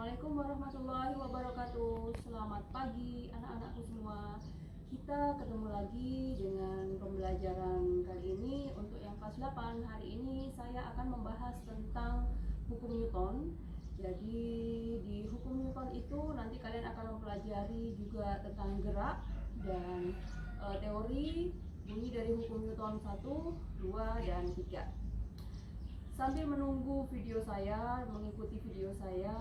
Assalamualaikum warahmatullahi wabarakatuh. Selamat pagi anak-anakku semua. Kita ketemu lagi dengan pembelajaran kali ini. Untuk yang kelas 8 hari ini saya akan membahas tentang hukum Newton. Jadi di hukum Newton itu nanti kalian akan mempelajari juga tentang gerak dan teori bunyi dari hukum Newton 1, 2, dan 3. Sambil menunggu video saya, mengikuti video saya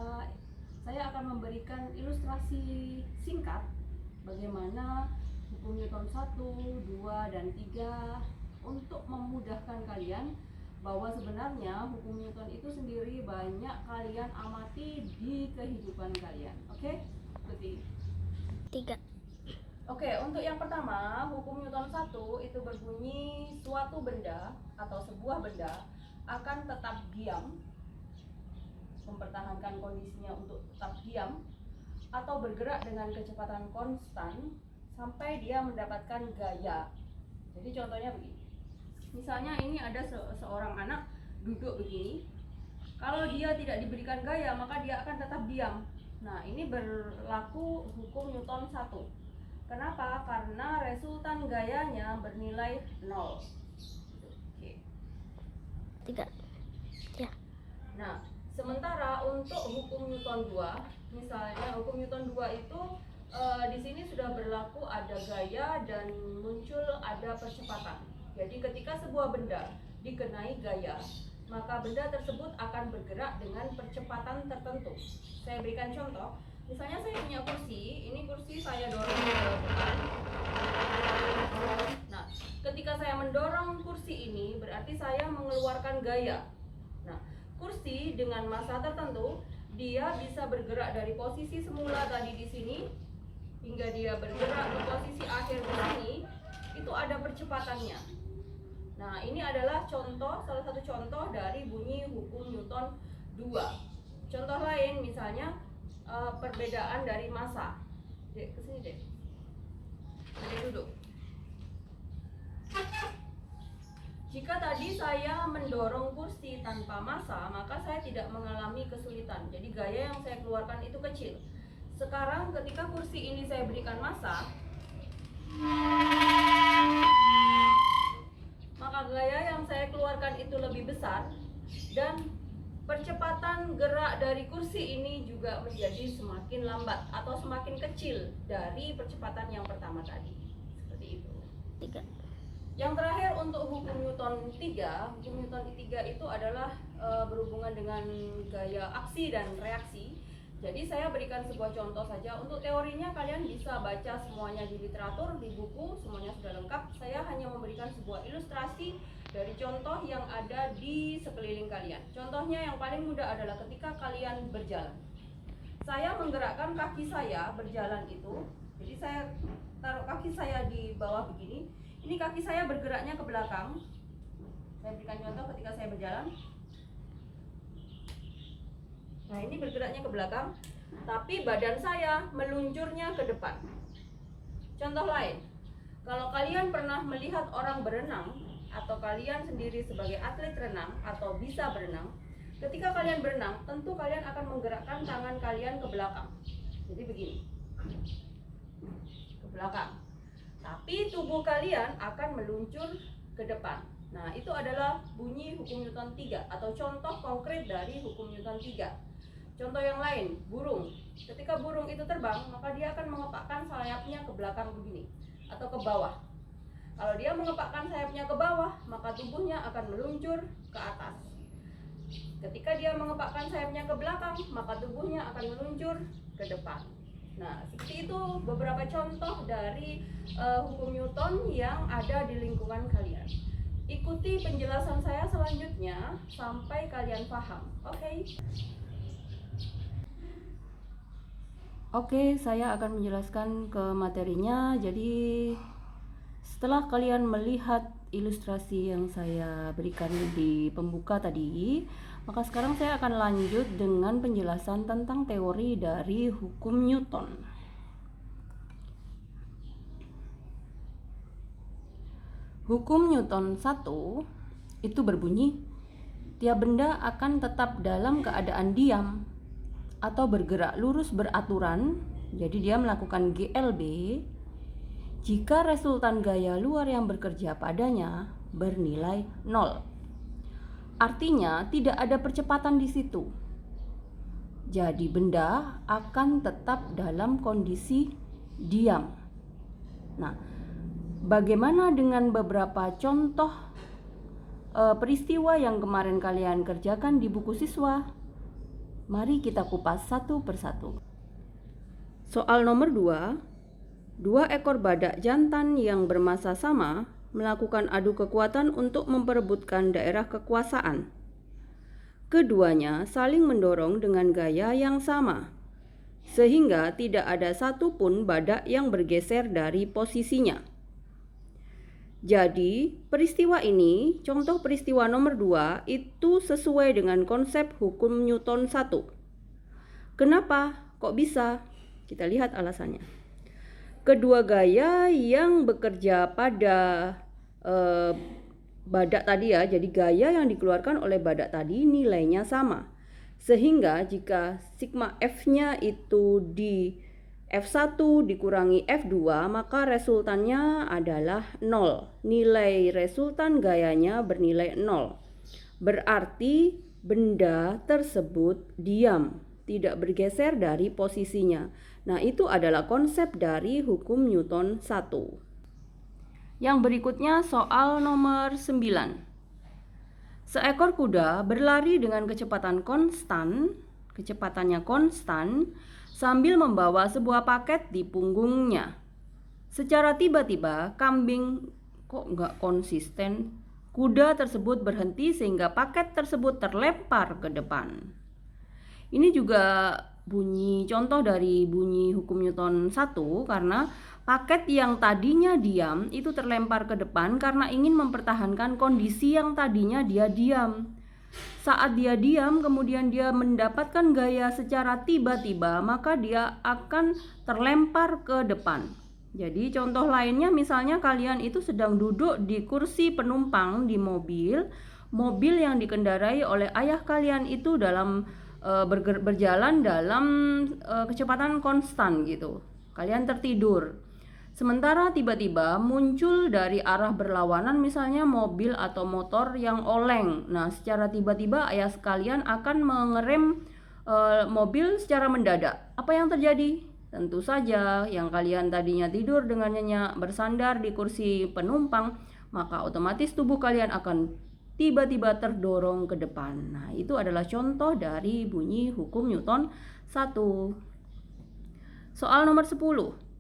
akan memberikan ilustrasi singkat bagaimana hukum Newton 1, 2, dan 3 untuk memudahkan kalian bahwa sebenarnya hukum Newton itu sendiri banyak kalian amati di kehidupan kalian. Oke? Ikuti. 3. Oke, untuk yang pertama, hukum Newton 1 itu berbunyi suatu benda atau sebuah benda akan tetap diam, mempertahankan kondisinya untuk tetap diam, atau bergerak dengan kecepatan konstan sampai dia mendapatkan gaya. Jadi contohnya begini. Misalnya ini ada seorang anak duduk begini. Kalau dia tidak diberikan gaya, maka dia akan tetap diam. Nah, ini berlaku hukum Newton 1. Kenapa? Karena resultan gayanya bernilai 0. 3. Ya. Nah, sementara untuk hukum Newton 2, misalnya hukum Newton 2 itu di sini sudah berlaku ada gaya dan muncul ada percepatan. Jadi ketika sebuah benda dikenai gaya, maka benda tersebut akan bergerak dengan percepatan tertentu. Saya berikan contoh. Misalnya saya punya kursi, ini kursi saya dorong ke depan. Nah, ketika saya mendorong kursi ini berarti saya mengeluarkan gaya. Nah, kursi dengan massa tertentu dia bisa bergerak dari posisi semula tadi di sini hingga dia bergerak ke posisi akhir di sini, itu ada percepatannya. Nah, ini adalah salah satu contoh dari bunyi hukum Newton 2. Contoh lain misalnya perbedaan dari massa. Dek, kesini dek. Dek duduk. Jika tadi saya mendorong kursi tanpa massa, maka saya tidak mengalami kesulitan. Jadi gaya yang saya keluarkan itu kecil. Sekarang ketika kursi ini saya berikan massa, maka gaya yang saya keluarkan itu lebih besar dan percepatan gerak dari kursi ini juga menjadi semakin lambat atau semakin kecil dari percepatan yang pertama tadi. Seperti itu. 3. Yang terakhir untuk hukum Newton 3, hukum Newton 3 itu adalah berhubungan dengan gaya aksi dan reaksi. Jadi saya berikan sebuah contoh saja. Untuk teorinya kalian bisa baca semuanya di literatur, di buku, semuanya sudah lengkap. Saya hanya memberikan sebuah ilustrasi dari contoh yang ada di sekeliling kalian. Contohnya yang paling mudah adalah ketika kalian berjalan. Saya menggerakkan kaki saya berjalan itu. Jadi saya taruh kaki saya di bawah begini. Ini kaki saya bergeraknya ke belakang. Saya berikan contoh ketika saya berjalan. Nah, ini bergeraknya ke belakang, tapi badan saya meluncurnya ke depan. Contoh lain, kalau kalian pernah melihat orang berenang, atau kalian sendiri sebagai atlet renang atau bisa berenang, ketika kalian berenang, tentu kalian akan menggerakkan tangan kalian ke belakang. Jadi begini, ke belakang. Tapi tubuh kalian akan meluncur ke depan. Nah, itu adalah bunyi hukum Newton 3 atau contoh konkret dari hukum Newton 3. Contoh yang lain, burung. Ketika burung itu terbang, maka dia akan mengepakkan sayapnya ke belakang begini atau ke bawah. Kalau dia mengepakkan sayapnya ke bawah, maka tubuhnya akan meluncur ke atas. Ketika dia mengepakkan sayapnya ke belakang, maka tubuhnya akan meluncur ke depan. Nah, seperti itu beberapa contoh dari hukum Newton yang ada di lingkungan kalian. Ikuti penjelasan saya selanjutnya sampai kalian paham. Oke, saya akan menjelaskan ke materinya. Jadi setelah kalian melihat ilustrasi yang saya berikan di pembuka tadi, maka sekarang saya akan lanjut dengan penjelasan tentang teori dari hukum Newton. Hukum Newton 1 itu berbunyi, tiap benda akan tetap dalam keadaan diam atau bergerak lurus beraturan, jadi dia melakukan GLB, jika resultan gaya luar yang bekerja padanya bernilai 0. Artinya tidak ada percepatan di situ. Jadi benda akan tetap dalam kondisi diam. Nah, bagaimana dengan beberapa contoh peristiwa yang kemarin kalian kerjakan di buku siswa? Mari kita kupas satu persatu. Soal nomor 2, 2 ekor badak jantan yang bermasa sama melakukan adu kekuatan untuk memperebutkan daerah kekuasaan. Keduanya saling mendorong dengan gaya yang sama, sehingga tidak ada satupun badak yang bergeser dari posisinya. Jadi, peristiwa ini, contoh peristiwa nomor 2, itu sesuai dengan konsep hukum Newton 1. Kenapa? Kok bisa? Kita lihat alasannya. Kedua gaya yang bekerja pada badak tadi ya, jadi gaya yang dikeluarkan oleh badak tadi nilainya sama. Sehingga jika sigma F-nya itu di F1 dikurangi F2, maka resultannya adalah 0. Nilai resultan gayanya bernilai 0. Berarti benda tersebut diam, tidak bergeser dari posisinya. Nah, itu adalah konsep dari hukum Newton 1. Yang berikutnya soal nomor 9. Seekor kuda berlari dengan kecepatannya konstan sambil membawa sebuah paket di punggungnya. Secara tiba-tiba kambing kok nggak konsisten. Kuda tersebut berhenti sehingga paket tersebut terlempar ke depan. Ini juga contoh dari bunyi hukum Newton 1 karena paket yang tadinya diam itu terlempar ke depan karena ingin mempertahankan kondisi yang tadinya dia diam. Saat dia diam kemudian dia mendapatkan gaya secara tiba-tiba, maka dia akan terlempar ke depan. Jadi contoh lainnya misalnya kalian itu sedang duduk di kursi penumpang di mobil yang dikendarai oleh ayah kalian itu dalam berjalan dalam kecepatan konstan gitu. Kalian tertidur. Sementara tiba-tiba muncul dari arah berlawanan misalnya mobil atau motor yang oleng. Nah, secara tiba-tiba ayah sekalian akan mengerem mobil secara mendadak. Apa yang terjadi? Tentu saja yang kalian tadinya tidur dengan nyenyak bersandar di kursi penumpang, maka otomatis tubuh kalian akan tiba-tiba terdorong ke depan. Nah, itu adalah contoh dari bunyi hukum Newton 1. Soal nomor 10.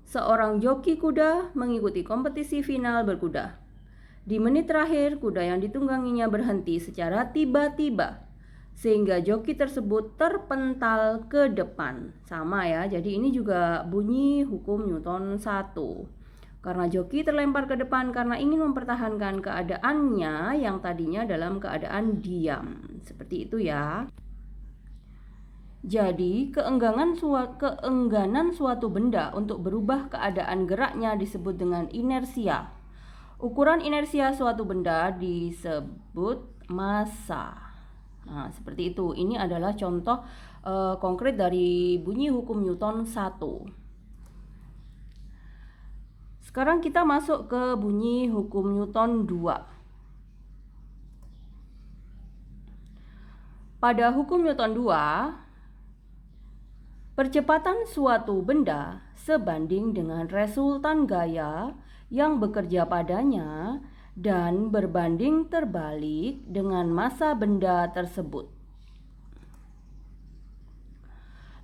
Seorang joki kuda mengikuti kompetisi final berkuda. Di menit terakhir, kuda yang ditungganginya berhenti secara tiba-tiba, sehingga joki tersebut terpental ke depan. Sama ya, jadi ini juga bunyi hukum Newton 1. Karena joki terlempar ke depan karena ingin mempertahankan keadaannya yang tadinya dalam keadaan diam. Seperti itu ya. Jadi, keengganan suatu benda untuk berubah keadaan geraknya disebut dengan inersia. Ukuran inersia suatu benda disebut massa. Nah, seperti itu. Ini adalah contoh konkret dari bunyi hukum Newton 1. Sekarang kita masuk ke bunyi hukum Newton 2. Pada hukum Newton 2, percepatan suatu benda sebanding dengan resultan gaya yang bekerja padanya dan berbanding terbalik dengan massa benda tersebut.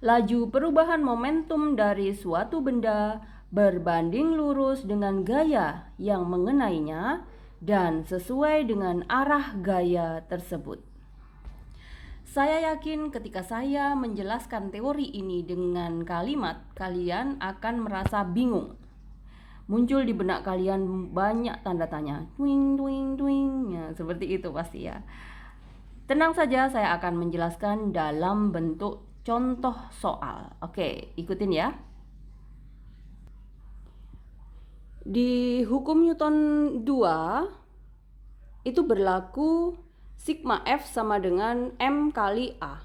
Laju perubahan momentum dari suatu benda berbanding lurus dengan gaya yang mengenainya dan sesuai dengan arah gaya tersebut. Saya yakin ketika saya menjelaskan teori ini dengan kalimat, kalian akan merasa bingung. Muncul di benak kalian banyak tanda tanya, twing twing twing, ya, seperti itu pasti ya. Tenang saja, saya akan menjelaskan dalam bentuk contoh soal. Oke, ikutin ya. Di hukum Newton 2 itu berlaku sigma F sama dengan M kali A.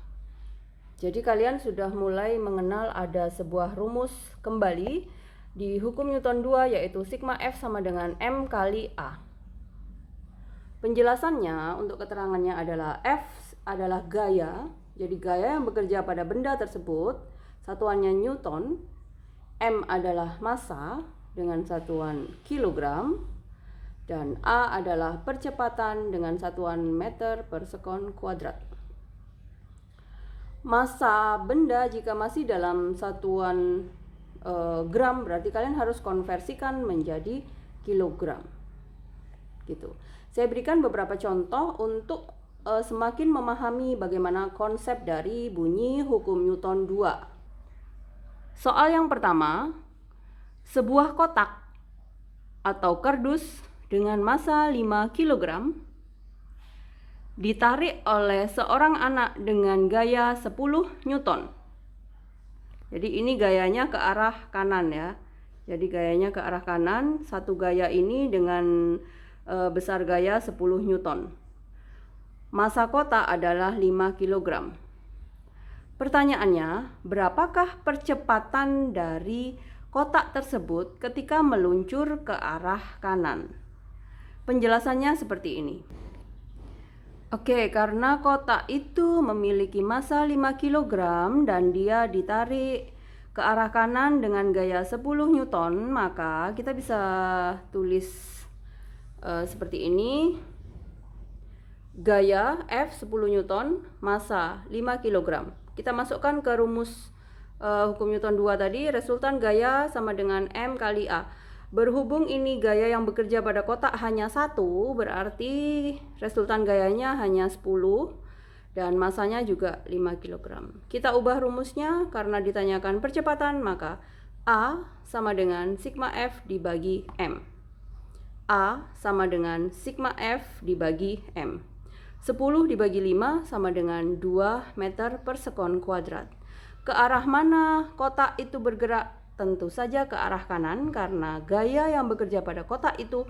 Jadi kalian sudah mulai mengenal ada sebuah rumus kembali di hukum Newton 2, yaitu sigma F sama dengan M kali A. Penjelasannya untuk keterangannya adalah F adalah gaya, jadi gaya yang bekerja pada benda tersebut, satuannya Newton. M adalah massa dengan satuan kilogram, dan A adalah percepatan dengan satuan meter per sekon kuadrat. Massa benda jika masih dalam satuan gram, berarti kalian harus konversikan menjadi kilogram. Gitu. Saya berikan beberapa contoh untuk semakin memahami bagaimana konsep dari bunyi hukum Newton 2. Soal yang pertama, sebuah kotak atau kardus dengan massa 5 kg ditarik oleh seorang anak dengan gaya 10 Newton. Jadi ini gayanya ke arah kanan ya. Jadi gayanya ke arah kanan, satu gaya ini dengan besar gaya 10 Newton. Massa kotak adalah 5 kg. Pertanyaannya, berapakah percepatan dari kotak tersebut ketika meluncur ke arah kanan? Penjelasannya seperti ini. Oke, karena kotak itu memiliki massa 5 kg dan dia ditarik ke arah kanan dengan gaya 10 Newton, maka kita bisa tulis seperti ini. Gaya F 10 Newton, massa 5 kg. Kita masukkan ke rumus hukum Newton 2 tadi, resultan gaya sama dengan M kali A. Berhubung ini gaya yang bekerja pada kotak hanya 1, berarti resultan gayanya hanya 10 dan masanya juga 5 kg. Kita ubah rumusnya karena ditanyakan percepatan, maka A sama dengan sigma F dibagi M. A sama dengan sigma F dibagi M. 10 dibagi 5 sama dengan 2 meter per sekon kuadrat. Ke arah mana kotak itu bergerak? Tentu saja ke arah kanan karena gaya yang bekerja pada kotak itu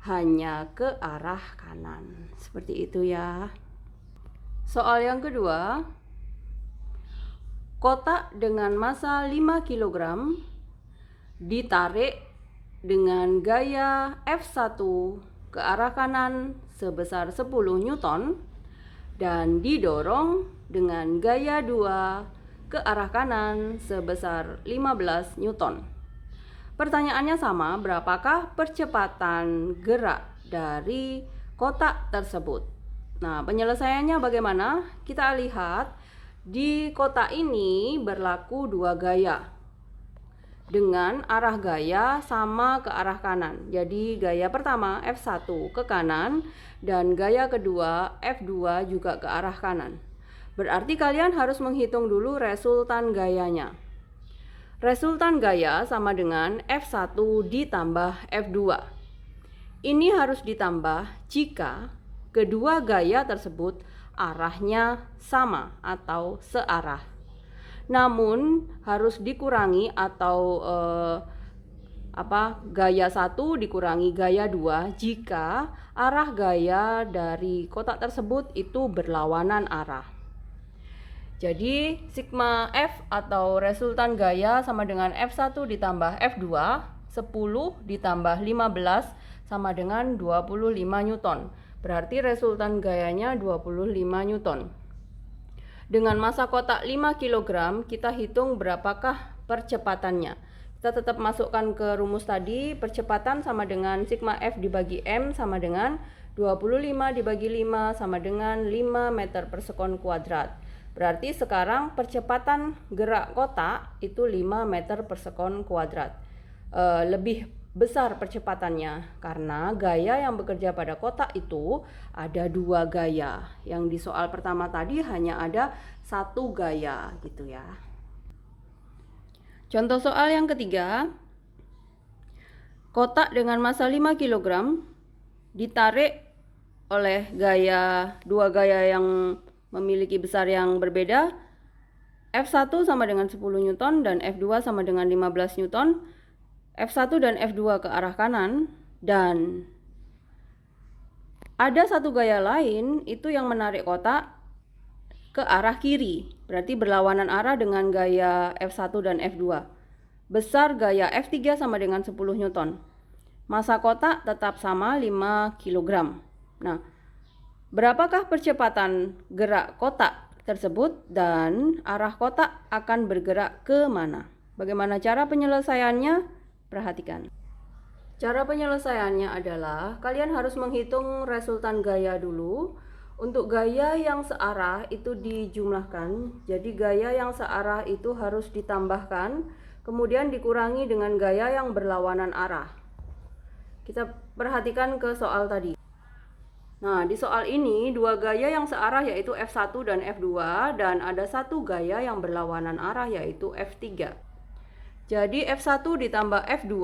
hanya ke arah kanan. Seperti itu ya. Soal yang kedua, kotak dengan massa 5 kg ditarik dengan gaya F1 ke arah kanan sebesar 10 Newton dan didorong dengan gaya 2 ke arah kanan sebesar 15 Newton. Pertanyaannya sama, berapakah percepatan gerak dari kotak tersebut? Nah, penyelesaiannya bagaimana? Kita lihat di kotak ini berlaku dua gaya dengan arah gaya sama ke arah kanan. Jadi gaya pertama F1 ke kanan dan gaya kedua F2 juga ke arah kanan. Berarti kalian harus menghitung dulu resultan gayanya. Resultan gaya sama dengan F1 ditambah F2. Ini harus ditambah jika kedua gaya tersebut arahnya sama atau searah. Namun harus dikurangi atau gaya 1 dikurangi gaya 2 jika arah gaya dari kotak tersebut itu berlawanan arah. Jadi sigma F atau resultan gaya sama dengan F1 ditambah F2, 10 ditambah 15 sama dengan 25 Newton. Berarti resultan gayanya 25 Newton. Dengan massa kotak 5 kg, kita hitung berapakah percepatannya. Kita tetap masukkan ke rumus tadi, percepatan sama dengan sigma F dibagi M sama dengan 25 dibagi 5 sama dengan 5 meter per sekon kuadrat. Berarti sekarang percepatan gerak kotak itu 5 meter per sekon kuadrat. Lebih besar percepatannya karena gaya yang bekerja pada kotak itu ada dua gaya. Yang di soal pertama tadi hanya ada satu gaya gitu ya. Contoh soal yang ketiga, kotak dengan massa 5 kg ditarik oleh dua gaya yang memiliki besar yang berbeda. F1 sama dengan 10 Newton dan F2 sama dengan 15 Newton. F1 dan F2 ke arah kanan dan ada satu gaya lain itu yang menarik kotak ke arah kiri, berarti berlawanan arah dengan gaya F1 dan F2. Besar gaya F3 sama dengan 10 Newton. Massa kotak tetap sama 5 kg. Nah, berapakah percepatan gerak kotak tersebut dan arah kotak akan bergerak ke mana? Bagaimana cara penyelesaiannya? Perhatikan. Cara penyelesaiannya adalah kalian harus menghitung resultan gaya dulu. Untuk gaya yang searah itu dijumlahkan. Jadi gaya yang searah itu harus ditambahkan, kemudian dikurangi dengan gaya yang berlawanan arah. Kita perhatikan ke soal tadi. Nah, di soal ini dua gaya yang searah yaitu F1 dan F2, dan ada satu gaya yang berlawanan arah yaitu F3. Jadi F1 ditambah F2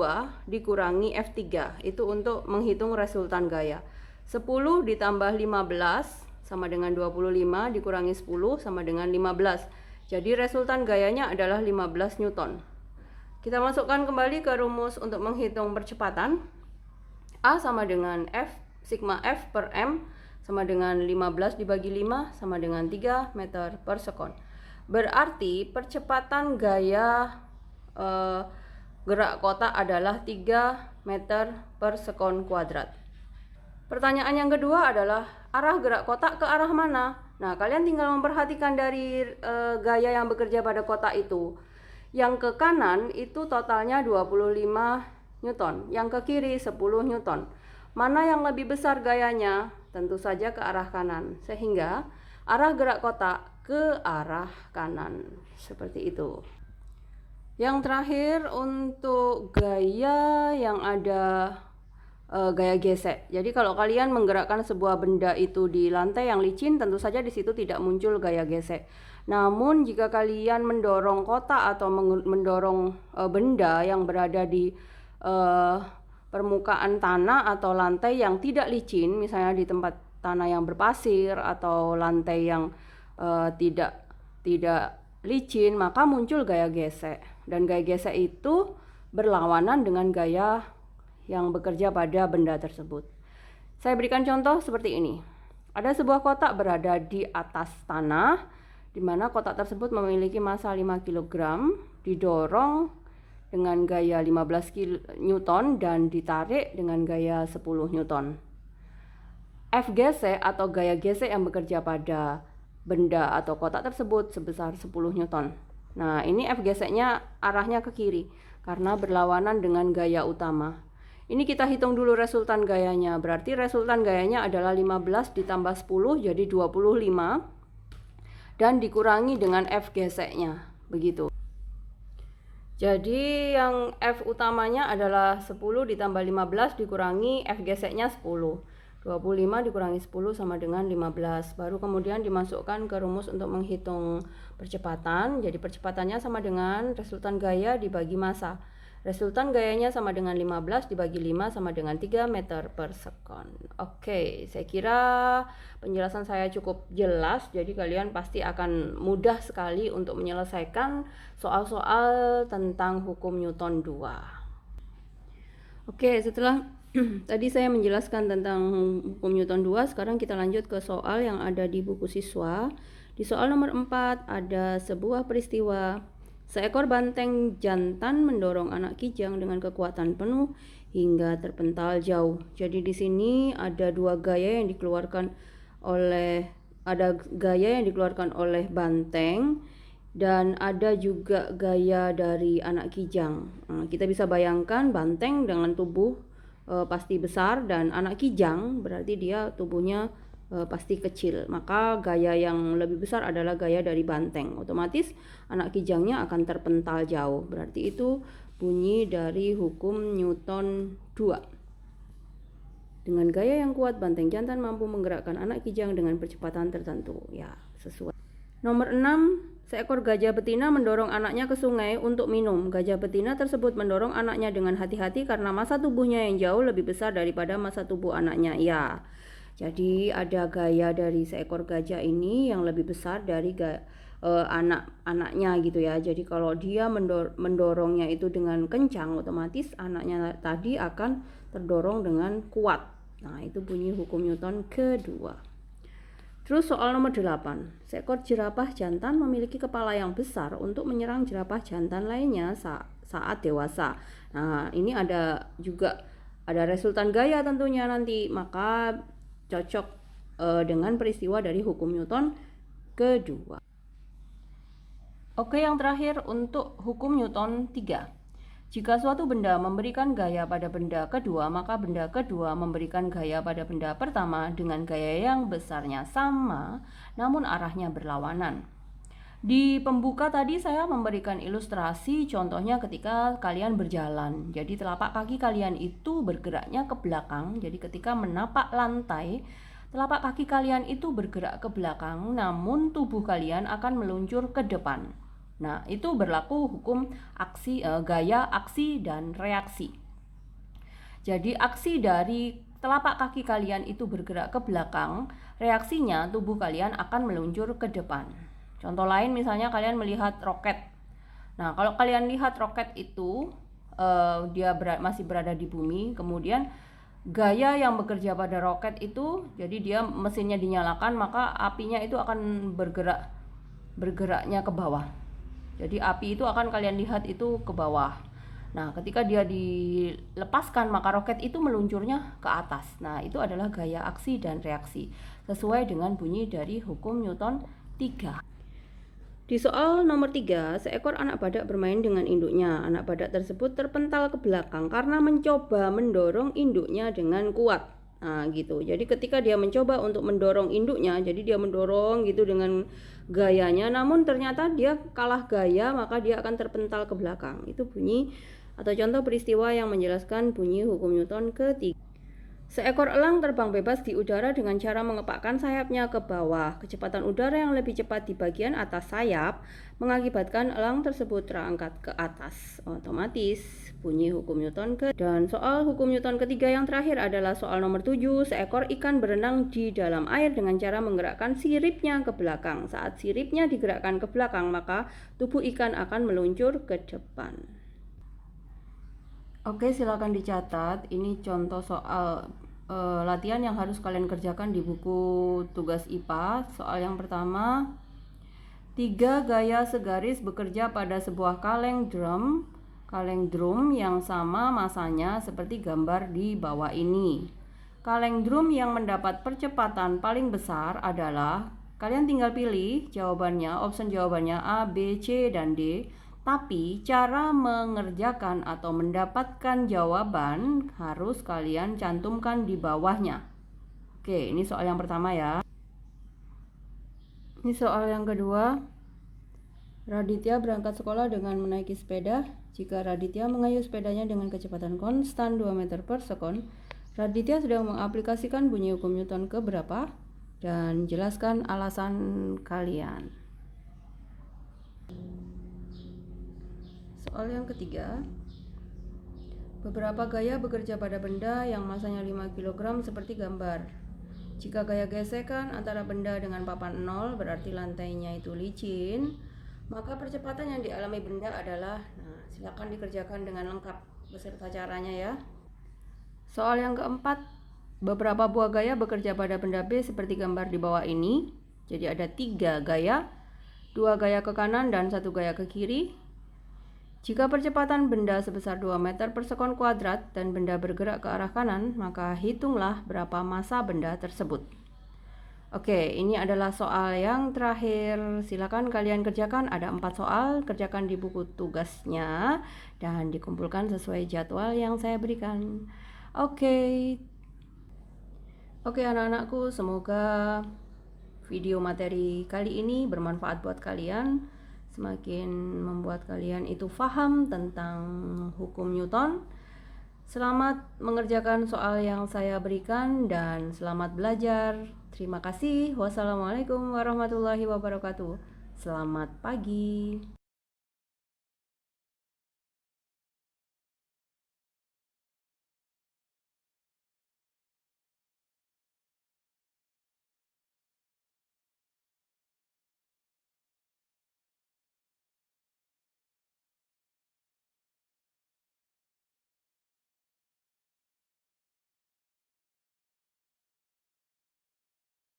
dikurangi F3, itu untuk menghitung resultan gaya. 10 ditambah 15 sama dengan 25 dikurangi 10 sama dengan 15. Jadi resultan gayanya adalah 15 Newton. Kita masukkan kembali ke rumus untuk menghitung percepatan. A sama dengan F, sigma F per M sama dengan 15 dibagi 5 sama dengan 3 meter per sekon. Berarti percepatan gaya gerak kotak adalah 3 meter per sekon kuadrat. Pertanyaan yang kedua adalah arah gerak kotak ke arah mana? Nah, kalian tinggal memperhatikan dari gaya yang bekerja pada kotak itu. Yang ke kanan itu totalnya 25 Newton, yang ke kiri 10 Newton. Mana yang lebih besar gayanya? Tentu saja ke arah kanan. Sehingga arah gerak kotak ke arah kanan. Seperti itu. Yang terakhir untuk gaya yang ada gaya gesek. Jadi kalau kalian menggerakkan sebuah benda itu di lantai yang licin, tentu saja di situ tidak muncul gaya gesek. Namun jika kalian mendorong kotak atau mendorong benda yang berada di permukaan tanah atau lantai yang tidak licin, misalnya di tempat tanah yang berpasir atau lantai yang tidak licin, maka muncul gaya gesek. Dan gaya gesek itu berlawanan dengan gaya yang bekerja pada benda tersebut. Saya berikan contoh seperti ini. Ada sebuah kotak berada di atas tanah, di mana kotak tersebut memiliki massa 5 kg, didorong dengan gaya 15 Newton dan ditarik dengan gaya 10 Newton. F gesek atau gaya gesek yang bekerja pada benda atau kotak tersebut sebesar 10 Newton. Nah, ini F geseknya arahnya ke kiri karena berlawanan dengan gaya utama. Ini kita hitung dulu resultan gayanya. Berarti resultan gayanya adalah 15 ditambah 10 jadi 25 dan dikurangi dengan F geseknya. Begitu. Jadi yang F utamanya adalah 10 ditambah 15 dikurangi F geseknya 10. 25 dikurangi 10 sama dengan 15. Baru kemudian dimasukkan ke rumus untuk menghitung percepatan. Jadi percepatannya sama dengan resultan gaya dibagi massa. Resultan gayanya sama dengan 15 dibagi 5 sama dengan 3 meter per sekon. Oke, saya kira penjelasan saya cukup jelas. Jadi kalian pasti akan mudah sekali untuk menyelesaikan soal-soal tentang hukum Newton 2. Oke, setelah tadi saya menjelaskan tentang hukum Newton 2, sekarang kita lanjut ke soal yang ada di buku siswa. Di soal nomor 4 ada sebuah peristiwa. Seekor banteng jantan mendorong anak kijang dengan kekuatan penuh hingga terpental jauh. Jadi di sini ada gaya yang dikeluarkan oleh banteng dan ada juga gaya dari anak kijang. Nah, kita bisa bayangkan banteng dengan tubuh pasti besar dan anak kijang berarti dia tubuhnya pasti kecil. Maka gaya yang lebih besar adalah gaya dari banteng. Otomatis anak kijangnya akan terpental jauh. Berarti itu bunyi dari hukum Newton 2. Dengan gaya yang kuat, banteng jantan mampu menggerakkan anak kijang dengan percepatan tertentu. Ya, sesuai. Nomor 6, seekor gajah betina mendorong anaknya ke sungai untuk minum. Gajah betina tersebut mendorong anaknya dengan hati-hati karena massa tubuhnya yang jauh lebih besar daripada massa tubuh anaknya. Ya, jadi ada gaya dari seekor gajah ini yang lebih besar dari anak-anaknya gitu ya. Jadi kalau dia mendorongnya itu dengan kencang, otomatis anaknya tadi akan terdorong dengan kuat. Nah, itu bunyi hukum Newton kedua. Terus soal nomor 8. Seekor jerapah jantan memiliki kepala yang besar untuk menyerang jerapah jantan lainnya saat dewasa. Nah, ini ada juga ada resultan gaya tentunya nanti, maka cocok dengan peristiwa dari hukum Newton kedua. Oke, yang terakhir untuk hukum Newton 3. Jika suatu benda memberikan gaya pada benda kedua, maka benda kedua memberikan gaya pada benda pertama dengan gaya yang besarnya sama, namun arahnya berlawanan. Di pembuka tadi saya memberikan ilustrasi contohnya ketika kalian berjalan. Jadi telapak kaki kalian itu bergeraknya ke belakang. Jadi ketika menapak lantai, telapak kaki kalian itu bergerak ke belakang, namun tubuh kalian akan meluncur ke depan. Nah, itu berlaku hukum gaya aksi dan reaksi. Jadi aksi dari telapak kaki kalian itu bergerak ke belakang, reaksinya tubuh kalian akan meluncur ke depan. Contoh lain misalnya kalian melihat roket. Nah, kalau kalian lihat roket itu dia masih berada di bumi, kemudian gaya yang bekerja pada roket itu, jadi dia mesinnya dinyalakan, maka apinya itu akan bergeraknya ke bawah. Jadi api itu akan kalian lihat itu ke bawah. Nah, ketika dia dilepaskan, maka roket itu meluncurnya ke atas. Nah, itu adalah gaya aksi dan reaksi sesuai dengan bunyi dari hukum Newton 3. Di soal nomor 3, seekor anak badak bermain dengan induknya. Anak badak tersebut terpental ke belakang karena mencoba mendorong induknya dengan kuat. Nah, gitu. Jadi ketika dia mencoba untuk mendorong induknya, jadi dia mendorong gitu dengan gayanya, namun ternyata dia kalah gaya, maka dia akan terpental ke belakang. Itu bunyi atau contoh peristiwa yang menjelaskan bunyi hukum Newton ketiga. Seekor elang terbang bebas di udara dengan cara mengepakkan sayapnya ke bawah. Kecepatan udara yang lebih cepat di bagian atas sayap mengakibatkan elang tersebut terangkat ke atas. Otomatis bunyi hukum Newton dan soal hukum Newton ketiga yang terakhir adalah soal nomor 7. Seekor ikan berenang di dalam air dengan cara menggerakkan siripnya ke belakang. Saat siripnya digerakkan ke belakang, maka tubuh ikan akan meluncur ke depan. Oke, silakan dicatat. Ini contoh soal latihan yang harus kalian kerjakan di buku tugas IPA. Soal yang pertama, 3 gaya segaris bekerja pada sebuah kaleng drum yang sama masanya seperti gambar di bawah ini. Kaleng drum yang mendapat percepatan paling besar adalah, kalian tinggal pilih jawabannya, option jawabannya A, B, C, dan D. Tapi cara mengerjakan atau mendapatkan jawaban harus kalian cantumkan di bawahnya. Oke, ini soal yang pertama ya. Ini soal yang kedua. Raditya berangkat sekolah dengan menaiki sepeda. Jika Raditya mengayuh sepedanya dengan kecepatan konstan 2 meter per sekon, Raditya sedang mengaplikasikan bunyi hukum Newton ke berapa? Dan jelaskan alasan kalian. Soal yang ketiga, beberapa gaya bekerja pada benda yang masanya 5 kg seperti gambar. Jika gaya gesekan antara benda dengan papan 0 berarti lantainya itu licin, maka percepatan yang dialami benda adalah, silakan dikerjakan dengan lengkap beserta caranya ya. Soal yang keempat, beberapa buah gaya bekerja pada benda B seperti gambar di bawah ini. Jadi ada 3 gaya, 2 gaya ke kanan dan 1 gaya ke kiri. Jika percepatan benda sebesar 2 meter per sekon kuadrat dan benda bergerak ke arah kanan, maka hitunglah berapa massa benda tersebut. Oke, ini adalah soal yang terakhir. Silakan kalian kerjakan, ada 4 soal, kerjakan di buku tugasnya dan dikumpulkan sesuai jadwal yang saya berikan. Oke, anak-anakku, semoga video materi kali ini bermanfaat buat kalian. Semakin membuat kalian itu paham tentang hukum Newton. Selamat mengerjakan soal yang saya berikan dan selamat belajar. Terima kasih. Wassalamualaikum warahmatullahi wabarakatuh. Selamat pagi.